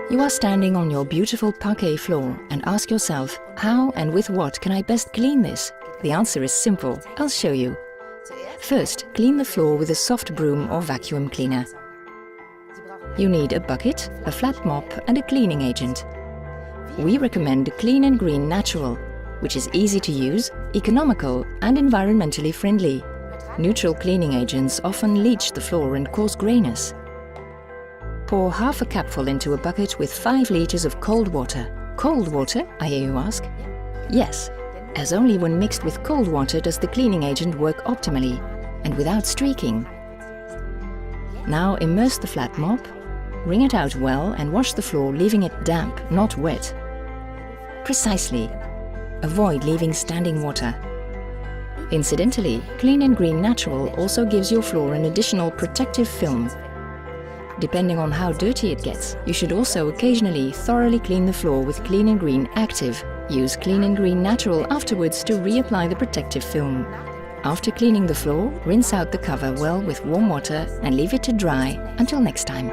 You are standing on your beautiful parquet floor and ask yourself, how and with what can I best clean this? The answer is simple. I'll show you. First, clean the floor with a soft broom or vacuum cleaner. You need a bucket, a flat mop and a cleaning agent. We recommend Clean and Green Natural, which is easy to use, economical and environmentally friendly. Neutral cleaning agents often leach the floor and cause greyness. Pour half a cupful into a bucket with 5 liters of cold water. Cold water, I hear you ask? Yes, as only when mixed with cold water does the cleaning agent work optimally and without streaking. Now immerse the flat mop, wring it out well and wash the floor, leaving it damp, not wet. Precisely. Avoid leaving standing water. Incidentally, Clean and Green Natural also gives your floor an additional protective film. Depending on how dirty it gets, you should also occasionally thoroughly clean the floor with Clean and Green Active. Use Clean and Green Natural afterwards to reapply the protective film. After cleaning the floor, rinse out the cover well with warm water and leave it to dry until next time.